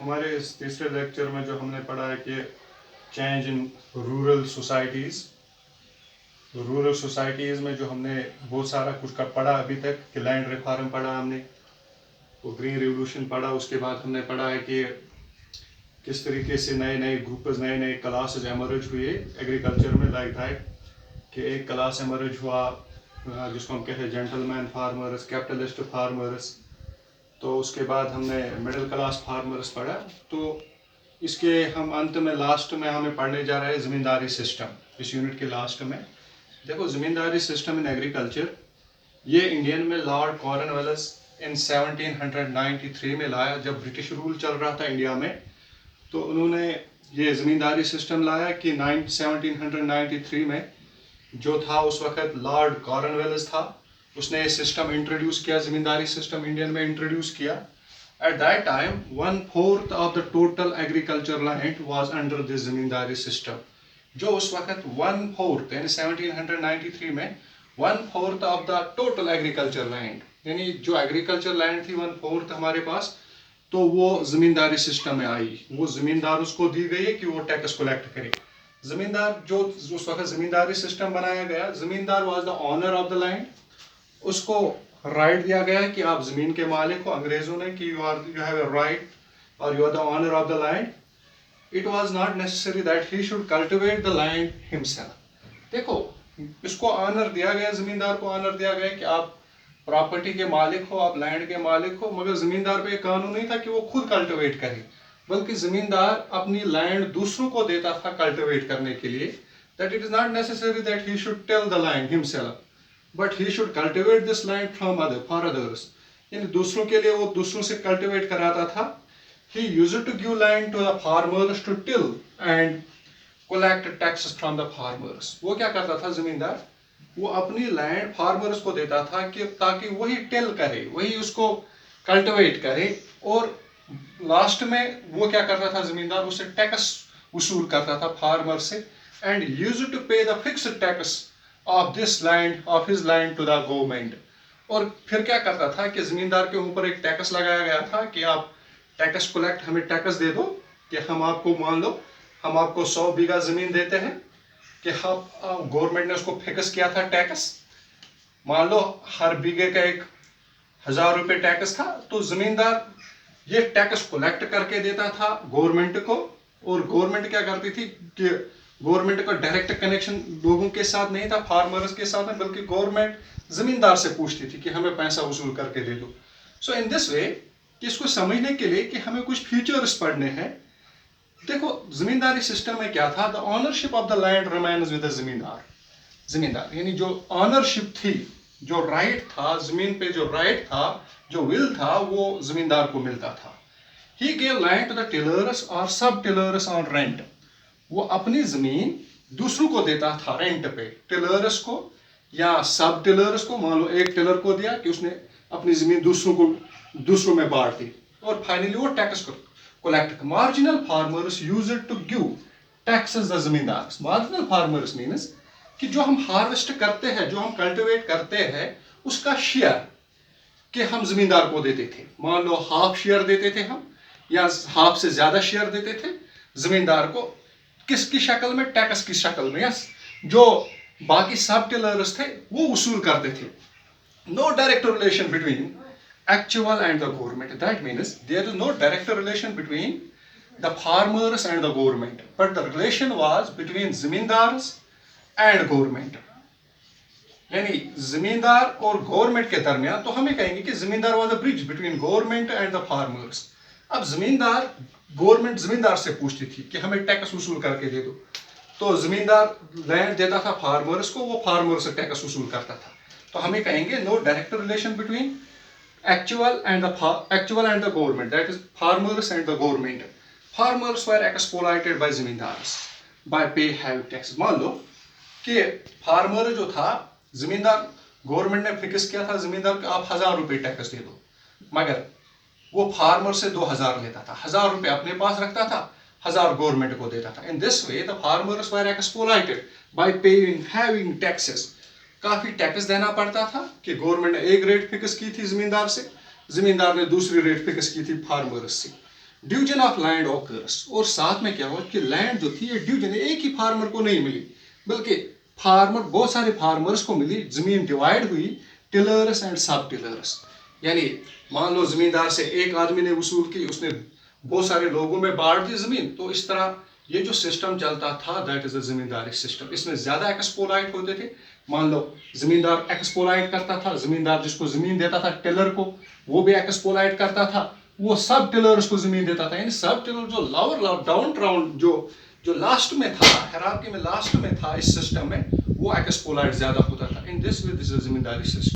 हमारे इस तीसरे लेक्चर में जो हमने पढ़ा है कि चेंज इन रूरल सोसाइटीज़, तो रूरल सोसाइटीज़ में जो हमने बहुत सारा कुछ का पढ़ा अभी तक कि लैंड रिफॉर्म पढ़ा हमने, वो ग्रीन रिवोल्यूशन पढ़ा। उसके बाद हमने पढ़ा है कि किस तरीके से नए नए ग्रुप्स, नए नए क्लासेस एमर्ज हुए एग्रीकल्चर में, लाइक दैट कि एक क्लास एमर्ज हुआ जिसको हम कहते हैं जेंटलमैन फार्मर्स, कैपिटलिस्ट फार्मर्स। तो उसके बाद हमने मिडिल क्लास फार्मर्स पढ़ा। तो इसके हम अंत में लास्ट में हमें पढ़ने जा रहे हैं ज़मींदारी सिस्टम। इस यूनिट के लास्ट में देखो, ज़मींदारी सिस्टम इन एग्रीकल्चर, ये इंडियन में लॉर्ड कॉर्नवालिस इन 1793 में लाया, जब ब्रिटिश रूल चल रहा था इंडिया में। तो उन्होंने ये ज़मींदारी सिस्टम लाया कि 1793 में जो था उस वक्त लॉर्ड कॉर्नवालिस था, उसने ये सिस्टम इंट्रोड्यूस किया, ज़मींदारी सिस्टम इंडियन में इंट्रोड्यूस किया। At that time 1/4 of the total agriculture land was under this ज़मींदारी system. जो उस वक्त 1/4 यानी 1793 में 1/4 of the total agriculture land, यानी जो एग्रीकल्चर लैंड थी 1/4 हमारे पास, तो वो ज़मींदारी सिस्टम में आई। वो ज़मींदार उसको दी गई है कि वो टैक्स कलेक्ट करे। ज़मींदार जो उस वक्त ज़मींदारी सिस्टम बनाया गया, zamindar was the owner of the land. उसको राइट दिया गया है कि आप ज़मीन के मालिक हो, अंग्रेज़ों ने, कि यू हैव अ राइट और you are the owner of the land. It was not necessary that he should cultivate the land himself. देखो, इसको ऑनर दिया गया, ज़मींदार को ऑनर दिया गया कि आप प्रॉपर्टी के मालिक हो, आप लैंड के मालिक हो, मगर ज़मींदार पे कानून नहीं था कि वो खुद कल्टिवेट करे, बल्कि ज़मींदार अपनी लैंड दूसरों को देता था कल्टिवेट करने के लिए। That it is not necessary that he should till the land himself, but he should cultivate this land from for others, यानी दूसरों के लिए वो दूसरों से कल्टिवेट कराता था। He used to give land to the farmers to till and collect taxes from the farmers. वो क्या करता था ज़मींदार, वो अपनी लैंड फार्मर्स को देता था कि ताकि वही टिल करे, वही उसको कल्टिवेट करे, और लास्ट में वो क्या करता था ज़मींदार, उससे टैक्स वसूल करता था फार्मर से, and used to pay the fixed tax of this land, of his land to the government. और फिर क्या करता था कि ज़मींदार के ऊपर एक टैक्स लगाया गया था कि आप टैक्स कलेक्ट, हमें टैक्स दे दो, कि हम आपको, मान लो हम आपको 100 बीघा ज़मीन देते हैं, कि हम गवर्नमेंट ने उसको फिक्स किया था टैक्स, मान लो हर बीघे का 1000 रुपये टैक्स था। तो ज़मींदार ये टैक्स कलेक्ट करके देता था गवर्नमेंट को, और गवर्नमेंट क्या करती थी कि गवर्नमेंट का डायरेक्ट कनेक्शन लोगों के साथ नहीं था, फार्मर्स के साथ में, बल्कि गवर्नमेंट ज़मींदार से पूछती थी कि हमें पैसा वसूल करके दे दो। सो इन दिस वे, कि इसको समझने के लिए कि हमें कुछ फीचर्स पढ़ने हैं। देखो, जमींदारी सिस्टम में क्या था, the ownership of the land remains with the जमींदार। जमींदार यानी जो ऑनरशिप थी, जो राइट था जमीन पे, जो राइट था, जो विल था, वो जमींदार को मिलता था। He gave land to the tillers और सब टिलर्स ऑन रेंट। वो अपनी जमीन दूसरों को देता था रेंट पे, टिलर्स को या सब टिलर्स को। मान लो एक टिलर को दिया कि उसने अपनी जमीन दूसरों में बांट दी, और फाइनली वो tax collect. Marginal farmers use it to give taxes the zamindars. Marginal farmers means कि जो हम हार्वेस्ट करते हैं, जो हम कल्टिवेट करते हैं, उसका शेयर कि हम जमींदार को देते थे। मान लो हाफ शेयर देते थे हम, या हाफ से ज्यादा शेयर देते थे जमींदार को, किसकी शक्ल में, टैक्स की शक्ल में। यस, जो बाकी सब टिलर्स थे वो वसूल करते थे। No direct relation between actual and the government. That means there is no direct relation between the farmers and the government, but the relation was between zamindars and government. यानी जमींदार और गवर्नमेंट के दरमियान, तो हमें कहेंगे कि जमींदार was the bridge between government and the farmers. अब जमींदार, गवर्नमेंट जमींदार से पूछती थी कि हमें टैक्स वसूल करके दे दो, तो जमींदार लैंड देता था फार्मर्स को, वो फार्मर से टैक्स वसूल करता था। तो हमें कहेंगे no direct relation between actual and the government, that is farmers and the government. Farmers were exploited by zamindars by pay heavy taxes. मान लो कि फार्मर जो था, जमींदार, गवर्नमेंट ने फिक्स किया था जमींदार को आप 1000 रुपये टैक्स दे दो, मगर वो फार्मर से 2000 लेता था। 1000 रुपये अपने पास रखता था, 1000 गवर्नमेंट को देता था। In this way the farmers were exploited bye paying having taxes. काफी टैक्स देना पड़ता था कि गवर्नमेंट ने एक रेट फिक्स की थी जमींदार से, जमींदार ने दूसरी रेट फिक्स की थी फार्मर्स से। डिवीजन ऑफ लैंड ऑकर्स, और साथ में क्या हुआ कि लैंड जो थी ये डिवीजन एक ही फार्मर को नहीं मिली, बल्कि बहुत सारे फार्मर्स को मिली, जमीन डिवाइड हुई टिलर्स एंड सब टिलर्स। यानी मान लो जमींदार से एक आदमी ने वसूल की, उसने बहुत सारे लोगों में बांट दी जमीन, तो इस तरह ये जो सिस्टम चलता था that is the zamindari system. इसमें ज्यादा एक्सप्लॉइट होते थे। मान लो जमींदार एक्सप्लॉइट करता था, जमींदार जिसको जमीन देता था टिलर को, वो भी एक्सप्लॉइट करता था, वो सब टिलर्स को जमीन देता था। यानी सब टिलर जो लोअर डाउन टाउन जो लास्ट में था, हायरार्की में लास्ट में था इस सिस्टम में, वो एक्सप्लॉइट ज्यादा होता था। In this way this is zamindari system.